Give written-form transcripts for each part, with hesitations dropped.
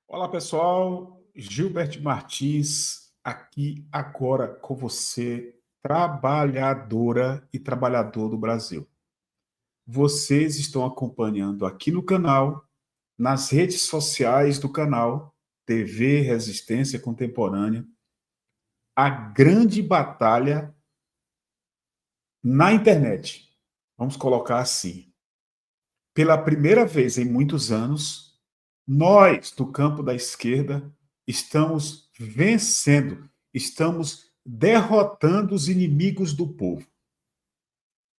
Olá, pessoal. Gilbert Martins, aqui agora com você, trabalhadora e trabalhador do Brasil. Vocês estão acompanhando aqui no canal, nas redes sociais do canal, TV Resistência Contemporânea, a grande batalha na internet. Vamos colocar assim. Pela primeira vez em muitos anos, nós, do campo da esquerda, estamos vencendo, estamos derrotando os inimigos do povo.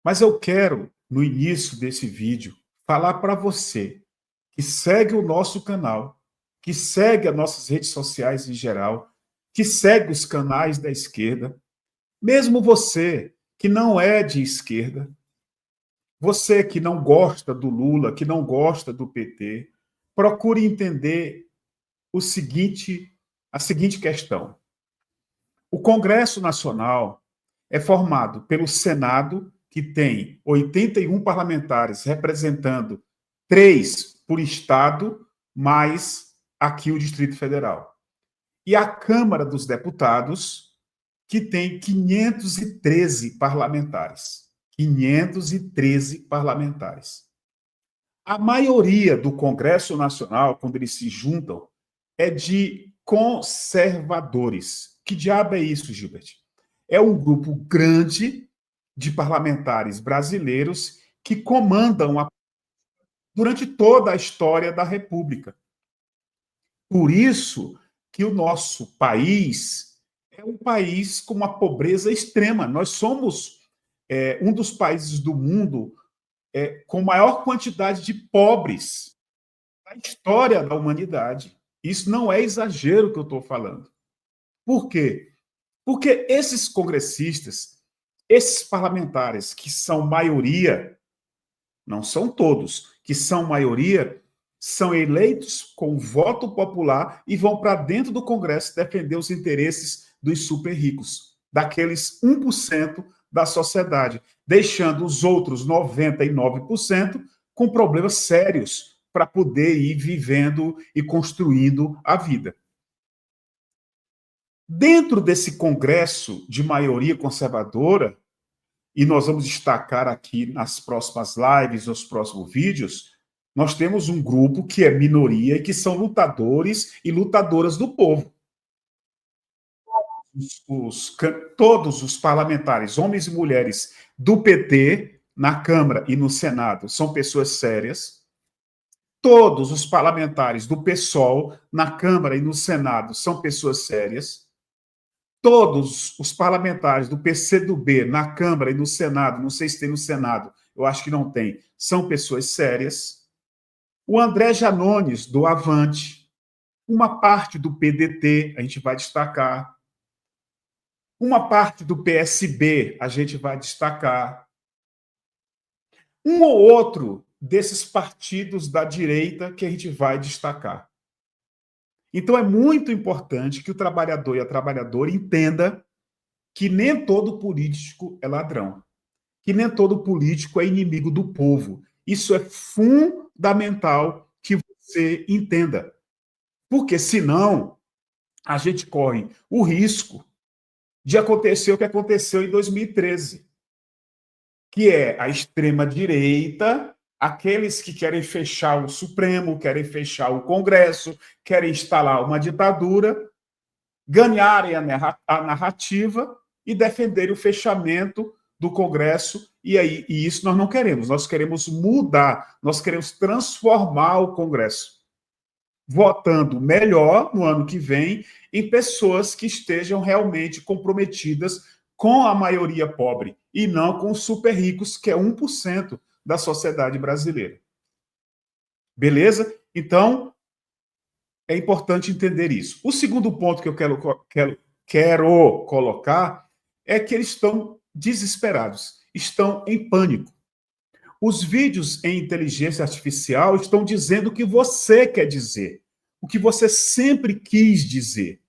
Mas eu quero, no início desse vídeo, falar para você que segue o nosso canal, que segue as nossas redes sociais em geral, que segue os canais da esquerda, mesmo você que não é de esquerda, você que não gosta do Lula, que não gosta do PT, procure entender a seguinte questão. O Congresso Nacional é formado pelo Senado, que tem 81 parlamentares, representando 3 por estado, mais aqui o Distrito Federal. E a Câmara dos Deputados, que tem 513 parlamentares. 513 parlamentares. A maioria do Congresso Nacional, quando eles se juntam, é de conservadores. Que diabo é isso, Gilbert? É um grupo grande de parlamentares brasileiros que comandam durante toda a história da República. Por isso que o nosso país é um país com uma pobreza extrema. Nós somos um dos países do mundo com maior quantidade de pobres na história da humanidade. Isso não é exagero que eu estou falando. Por quê? Porque esses congressistas, esses parlamentares que são maioria, não são todos, que são maioria, são eleitos com voto popular e vão para dentro do Congresso defender os interesses dos super ricos, daqueles 1% da sociedade, deixando os outros 99% com problemas sérios para poder ir vivendo e construindo a vida. Dentro desse Congresso de maioria conservadora, e nós vamos destacar aqui nas próximas lives, nos próximos vídeos, nós temos um grupo que é minoria e que são lutadores e lutadoras do povo. Todos os parlamentares, homens e mulheres do PT, na Câmara e no Senado, são pessoas sérias. Todos os parlamentares do PSOL, na Câmara e no Senado, são pessoas sérias. Todos os parlamentares do PCdoB, na Câmara e no Senado, não sei se tem no Senado, eu acho que não tem, são pessoas sérias. O André Janones, do Avante, uma parte do PDT, a gente vai destacar. Uma parte do PSB, a gente vai destacar. Um ou outro desses partidos da direita que a gente vai destacar. Então, é muito importante que o trabalhador e a trabalhadora entenda que nem todo político é ladrão, que nem todo político é inimigo do povo. Isso é fundamental que você entenda. Porque, senão, a gente corre o risco de acontecer o que aconteceu em 2013, que é a extrema-direita, aqueles que querem fechar o Supremo, querem fechar o Congresso, querem instalar uma ditadura, ganharem a narrativa e defenderem o fechamento do Congresso, e isso nós não queremos. Nós queremos mudar, nós queremos transformar o Congresso, votando melhor no ano que vem em pessoas que estejam realmente comprometidas com a maioria pobre e não com os super ricos, que é 1% da sociedade brasileira. Beleza? Então, é importante entender isso. O segundo ponto que eu quero colocar é que eles estão desesperados, estão em pânico. Os vídeos em inteligência artificial estão dizendo o que você quer dizer, o que você sempre quis dizer.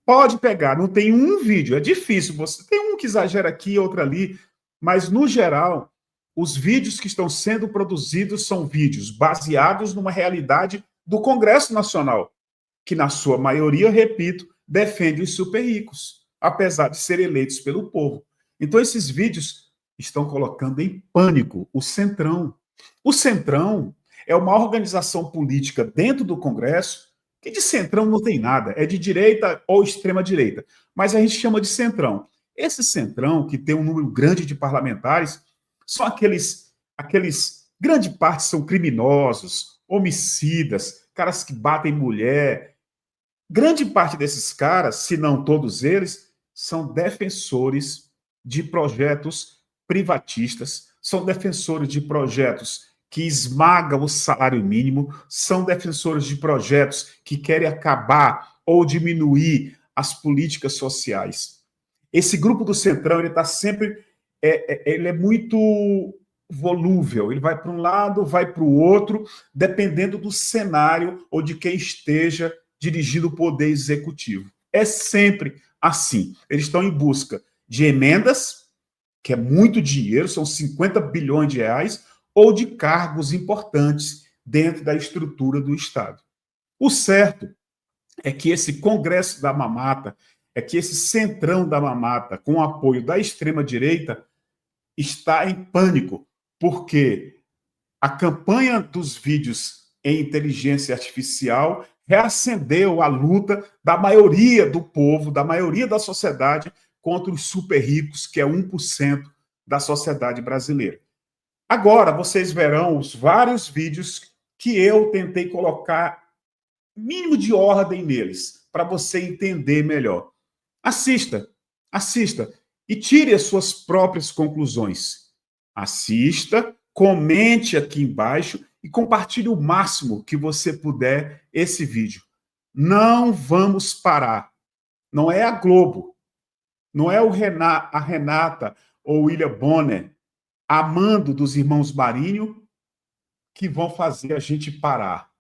Pode pegar, não tem um vídeo, é difícil, você tem um que exagera aqui, outro ali, mas, no geral, os vídeos que estão sendo produzidos são vídeos baseados numa realidade do Congresso Nacional, que, na sua maioria, repito, defende os super ricos, apesar de serem eleitos pelo povo. Então, esses vídeos estão colocando em pânico o Centrão. O Centrão é uma organização política dentro do Congresso que de Centrão não tem nada, é de direita ou extrema-direita, mas a gente chama de Centrão. Esse Centrão, que tem um número grande de parlamentares, são grande parte são criminosos, homicidas, caras que batem mulher. Grande parte desses caras, se não todos eles, são defensores de projetos privatistas, são defensores de projetos que esmagam o salário mínimo, são defensores de projetos que querem acabar ou diminuir as políticas sociais. Esse grupo do Centrão, ele está sempre... ele é muito volúvel, ele vai para um lado, vai para o outro, dependendo do cenário ou de quem esteja dirigindo o poder executivo. É sempre assim. Eles estão em busca de emendas, que é muito dinheiro, são 50 bilhões de reais, ou de cargos importantes dentro da estrutura do Estado. O certo é que esse Congresso da Mamata, é que esse Centrão da Mamata, com o apoio da extrema-direita, está em pânico, porque a campanha dos vídeos em inteligência artificial reacendeu a luta da maioria do povo, da maioria da sociedade, contra os super ricos, que é 1% da sociedade brasileira. Agora, vocês verão os vários vídeos que eu tentei colocar mínimo de ordem neles, para você entender melhor. Assista e tire as suas próprias conclusões. Assista, comente aqui embaixo e compartilhe o máximo que você puder esse vídeo. Não vamos parar. Não é a Globo, não é a Renata ou o William Bonner, amando dos irmãos Marinho, que vão fazer a gente parar.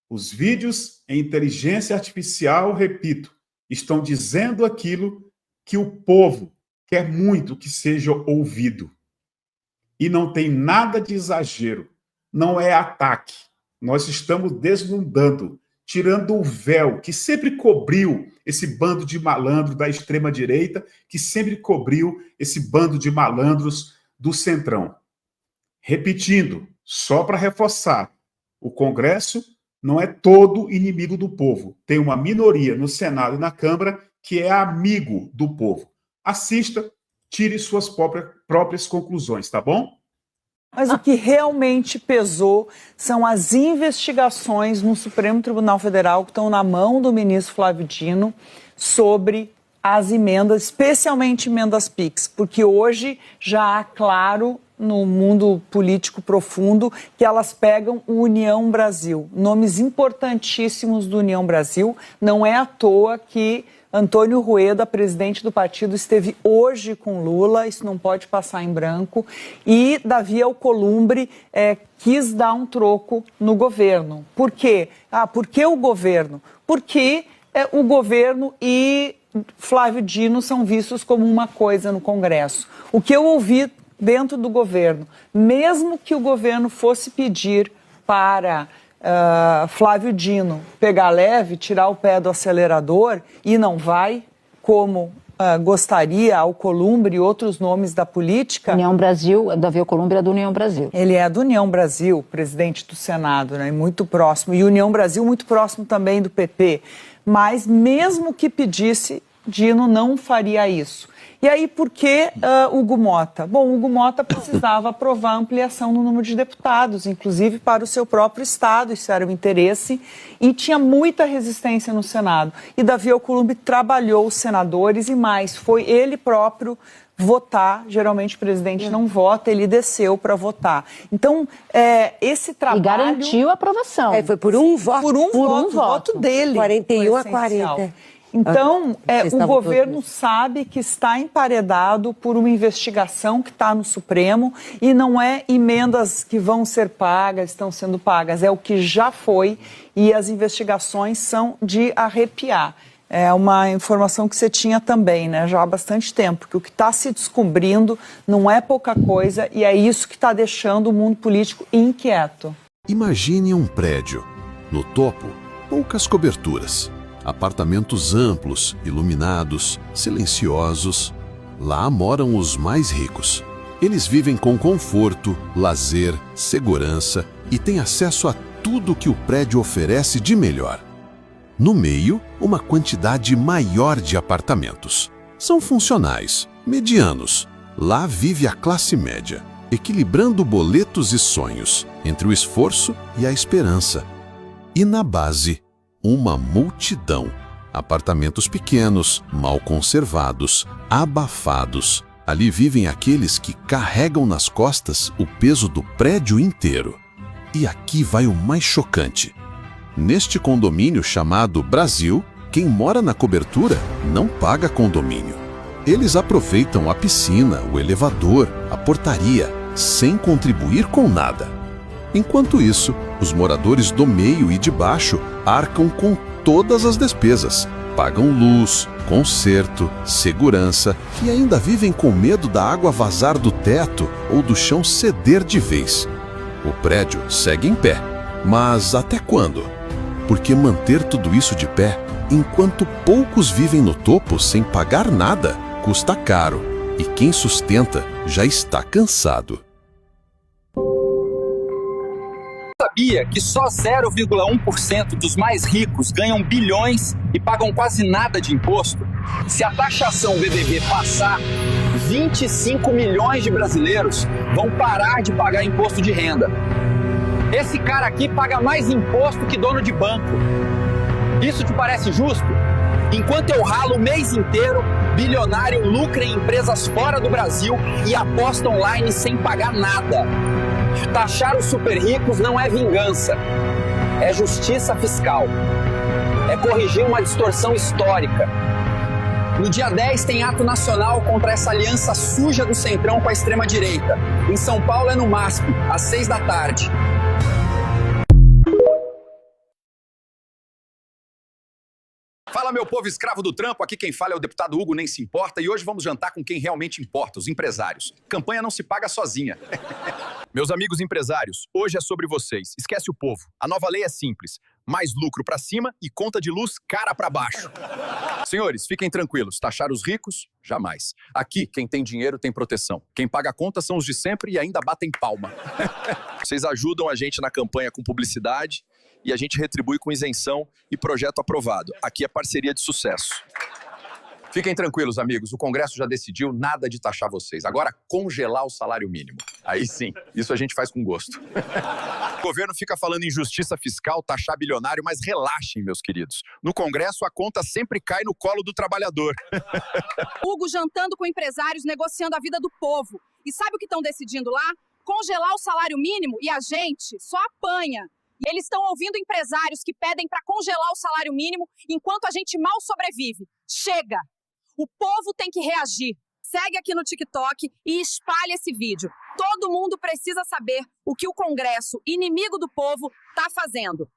Os vídeos em inteligência artificial, repito, estão dizendo aquilo que o povo quer muito que seja ouvido. E não tem nada de exagero, não é ataque. Nós estamos desnudando, tirando o véu que sempre cobriu esse bando de malandros da extrema-direita, que sempre cobriu esse bando de malandros do Centrão. Repetindo, só para reforçar, o Congresso não é todo inimigo do povo. Tem uma minoria no Senado e na Câmara que é amigo do povo. Assista, tire suas próprias conclusões, tá bom? Mas o que realmente pesou são as investigações no Supremo Tribunal Federal que estão na mão do ministro Flávio Dino sobre as emendas, especialmente emendas PIX, porque hoje já há claro no mundo político profundo que elas pegam o União Brasil, nomes importantíssimos do União Brasil. Não é à toa que Antônio Rueda, presidente do partido, esteve hoje com Lula, isso não pode passar em branco, e Davi Alcolumbre quis dar um troco no governo. Por quê? Por que o governo? Porque o governo e Flávio Dino são vistos como uma coisa no Congresso. O que eu ouvi dentro do governo, mesmo que o governo fosse pedir para Flávio Dino pegar leve, tirar o pé do acelerador, e não vai, como gostaria Alcolumbre e outros nomes da política. União Brasil, Davi Alcolumbre é do União Brasil. Ele é do União Brasil, presidente do Senado, né, muito próximo, e União Brasil muito próximo também do PP. Mas mesmo que pedisse, Dino não faria isso. E aí, por que Hugo Mota? Bom, Hugo Mota precisava aprovar a ampliação no número de deputados, inclusive para o seu próprio estado, isso era o interesse, e tinha muita resistência no Senado. E Davi Alcolumbre trabalhou os senadores e mais, foi ele próprio votar, geralmente o presidente não vota, ele desceu para votar. Então, esse trabalho... E garantiu a aprovação. Foi por um voto. Por um voto dele. 41 a 40. Então, o governo sabe que está emparedado por uma investigação que está no Supremo e não é emendas que vão ser pagas, estão sendo pagas, é o que já foi, e as investigações são de arrepiar. É uma informação que você tinha também, né, já há bastante tempo, porque o que está se descobrindo não é pouca coisa e é isso que está deixando o mundo político inquieto. Imagine um prédio. No topo, poucas coberturas. Apartamentos amplos, iluminados, silenciosos. Lá moram os mais ricos. Eles vivem com conforto, lazer, segurança e têm acesso a tudo que o prédio oferece de melhor. No meio, uma quantidade maior de apartamentos. São funcionais, medianos. Lá vive a classe média, equilibrando boletos e sonhos, entre o esforço e a esperança. E na base, uma multidão. Apartamentos pequenos, mal conservados, abafados. Ali vivem aqueles que carregam nas costas o peso do prédio inteiro. E aqui vai o mais chocante. Neste condomínio chamado Brasil, quem mora na cobertura não paga condomínio. Eles aproveitam a piscina, o elevador, a portaria, sem contribuir com nada. Enquanto isso, os moradores do meio e de baixo arcam com todas as despesas. Pagam luz, conserto, segurança e ainda vivem com medo da água vazar do teto ou do chão ceder de vez. O prédio segue em pé, mas até quando? Porque manter tudo isso de pé, enquanto poucos vivem no topo sem pagar nada, custa caro, e quem sustenta já está cansado. Sabia que só 0,1% dos mais ricos ganham bilhões e pagam quase nada de imposto? Se a taxação BBB passar, 25 milhões de brasileiros vão parar de pagar imposto de renda. Esse cara aqui paga mais imposto que dono de banco. Isso te parece justo? Enquanto eu ralo o mês inteiro, bilionário lucra em empresas fora do Brasil e aposta online sem pagar nada. Taxar os super ricos não é vingança, é justiça fiscal. É corrigir uma distorção histórica. No dia 10 tem ato nacional contra essa aliança suja do Centrão com a extrema-direita. Em São Paulo é no MASP, às 6 da tarde. Fala, meu povo escravo do trampo, aqui quem fala é o deputado Hugo Nem Se Importa e hoje vamos jantar com quem realmente importa, os empresários. Campanha não se paga sozinha. Meus amigos empresários, hoje é sobre vocês. Esquece o povo. A nova lei é simples. Mais lucro pra cima e conta de luz cara pra baixo. Senhores, fiquem tranquilos. Taxar os ricos? Jamais. Aqui, quem tem dinheiro tem proteção. Quem paga a conta são os de sempre e ainda batem palma. Vocês ajudam a gente na campanha com publicidade e a gente retribui com isenção e projeto aprovado. Aqui é parceria de sucesso. Fiquem tranquilos, amigos. O Congresso já decidiu nada de taxar vocês. Agora, congelar o salário mínimo. Aí sim, isso a gente faz com gosto. O governo fica falando em justiça fiscal, taxar bilionário, mas relaxem, meus queridos. No Congresso, a conta sempre cai no colo do trabalhador. Hugo jantando com empresários, negociando a vida do povo. E sabe o que estão decidindo lá? Congelar o salário mínimo e a gente só apanha. E eles estão ouvindo empresários que pedem para congelar o salário mínimo enquanto a gente mal sobrevive. Chega! O povo tem que reagir. Segue aqui no TikTok e espalhe esse vídeo. Todo mundo precisa saber o que o Congresso, inimigo do povo, está fazendo.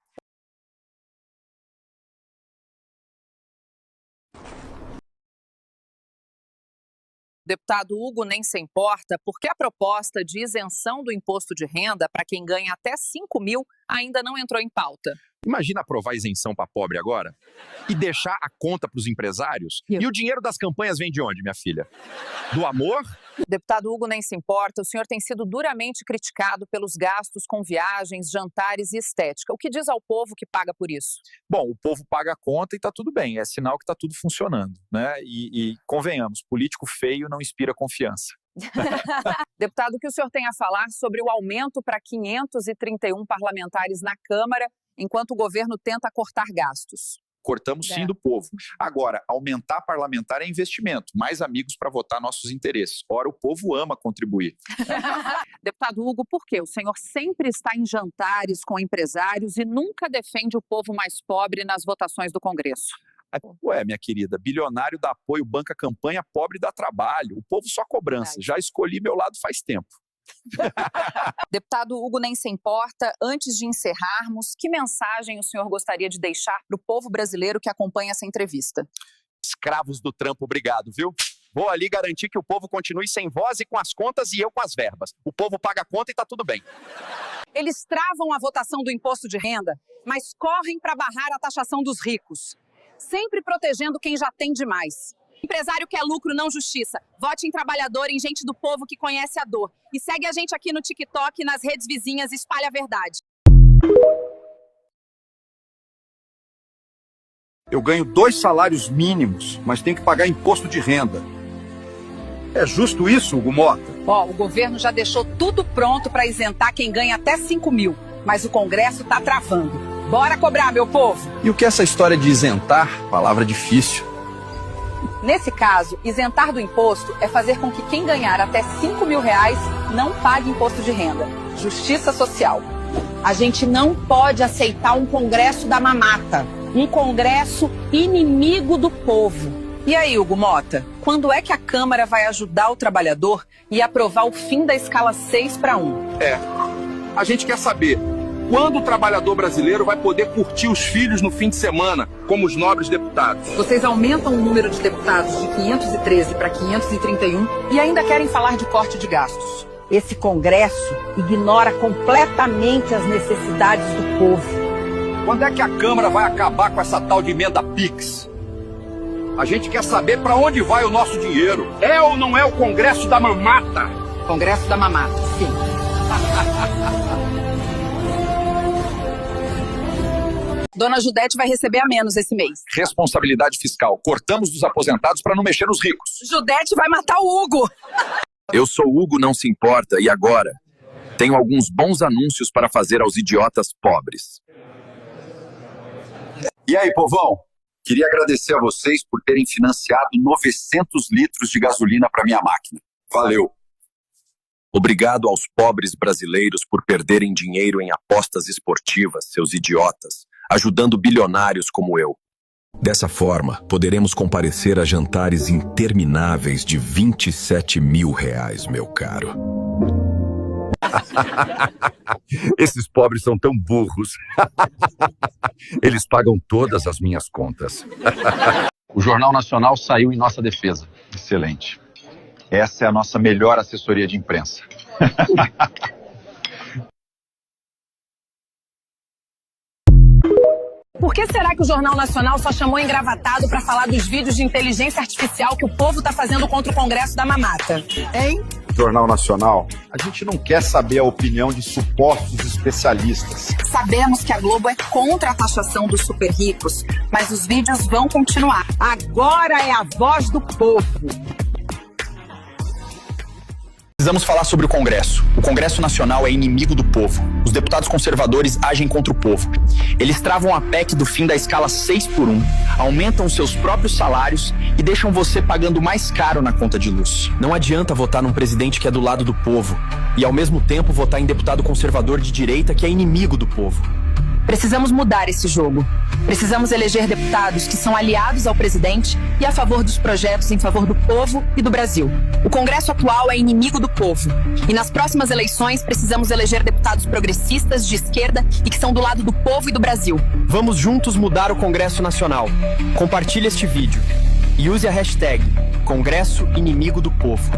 Deputado Hugo Nem Se Importa porque a proposta de isenção do imposto de renda para quem ganha até 5 mil ainda não entrou em pauta. Imagina aprovar isenção para pobre agora e deixar a conta para os empresários. E o dinheiro das campanhas vem de onde, minha filha? Do amor? Deputado Hugo Nem Se Importa, o senhor tem sido duramente criticado pelos gastos com viagens, jantares e estética. O que diz ao povo que paga por isso? Bom, o povo paga a conta e está tudo bem. É sinal que está tudo funcionando, né? E convenhamos, político feio não inspira confiança. Deputado, o que o senhor tem a falar sobre o aumento para 531 parlamentares na Câmara, enquanto o governo tenta cortar gastos? Cortamos sim do povo. Agora, aumentar parlamentar é investimento. Mais amigos para votar nossos interesses. Ora, o povo ama contribuir. Deputado Hugo, por quê? O senhor sempre está em jantares com empresários e nunca defende o povo mais pobre nas votações do Congresso. Ué, minha querida, bilionário dá apoio, banca campanha, pobre dá trabalho. O povo só cobrança. Já escolhi meu lado faz tempo. Deputado Hugo Nem Se Importa, antes de encerrarmos, que mensagem o senhor gostaria de deixar para o povo brasileiro que acompanha essa entrevista? Escravos do trampo, obrigado, viu? Vou ali garantir que o povo continue sem voz e com as contas e eu com as verbas. O povo paga a conta e tá tudo bem. Eles travam a votação do imposto de renda, mas correm para barrar a taxação dos ricos, sempre protegendo quem já tem demais. Empresário quer lucro, não justiça. Vote em trabalhador, em gente do povo que conhece a dor. E segue a gente aqui no TikTok e nas redes vizinhas, espalha a verdade. Eu ganho 2 salários mínimos, mas tenho que pagar imposto de renda. É justo isso, Hugo Mota? O governo já deixou tudo pronto para isentar quem ganha até 5 mil, mas o Congresso tá travando. Bora cobrar, meu povo! E o que é essa história de isentar? Palavra difícil. Nesse caso, isentar do imposto é fazer com que quem ganhar até 5 mil reais não pague imposto de renda. Justiça social. A gente não pode aceitar um Congresso da mamata. Um Congresso inimigo do povo. E aí, Hugo Mota, quando é que a Câmara vai ajudar o trabalhador e aprovar o fim da escala 6-1? A gente quer saber quando o trabalhador brasileiro vai poder curtir os filhos no fim de semana, como os nobres deputados. Vocês aumentam o número de deputados de 513 para 531 e ainda querem falar de corte de gastos. Esse Congresso ignora completamente as necessidades do povo. Quando é que a Câmara vai acabar com essa tal de emenda PIX? A gente quer saber para onde vai o nosso dinheiro. É ou não é o Congresso da mamata? Congresso da mamata, sim. Dona Judete vai receber a menos esse mês. Responsabilidade fiscal. Cortamos dos aposentados para não mexer nos ricos. Judete vai matar o Hugo. Eu sou o Hugo Não Se Importa e agora tenho alguns bons anúncios para fazer aos idiotas pobres. E aí, povão? Queria agradecer a vocês por terem financiado 900 litros de gasolina para minha máquina. Valeu! Obrigado aos pobres brasileiros por perderem dinheiro em apostas esportivas, seus idiotas, ajudando bilionários como eu. Dessa forma, poderemos comparecer a jantares intermináveis de 27 mil reais, meu caro. Esses pobres são tão burros. Eles pagam todas as minhas contas. O Jornal Nacional saiu em nossa defesa. Excelente. Essa é a nossa melhor assessoria de imprensa. Por que será que o Jornal Nacional só chamou engravatado para falar dos vídeos de inteligência artificial que o povo tá fazendo contra o Congresso da mamata? Hein? Jornal Nacional, a gente não quer saber a opinião de supostos especialistas. Sabemos que a Globo é contra a taxação dos super ricos, mas os vídeos vão continuar. Agora é a voz do povo. Precisamos falar sobre o Congresso. O Congresso Nacional é inimigo do povo. Os deputados conservadores agem contra o povo. Eles travam a PEC do fim da escala 6-1, aumentam seus próprios salários e deixam você pagando mais caro na conta de luz. Não adianta votar num presidente que é do lado do povo e, ao mesmo tempo, votar em deputado conservador de direita que é inimigo do povo. Precisamos mudar esse jogo. Precisamos eleger deputados que são aliados ao presidente e a favor dos projetos em favor do povo e do Brasil. O Congresso atual é inimigo do povo. E nas próximas eleições precisamos eleger deputados progressistas, de esquerda e que são do lado do povo e do Brasil. Vamos juntos mudar o Congresso Nacional. Compartilhe este vídeo e use a hashtag Congresso Inimigo do Povo.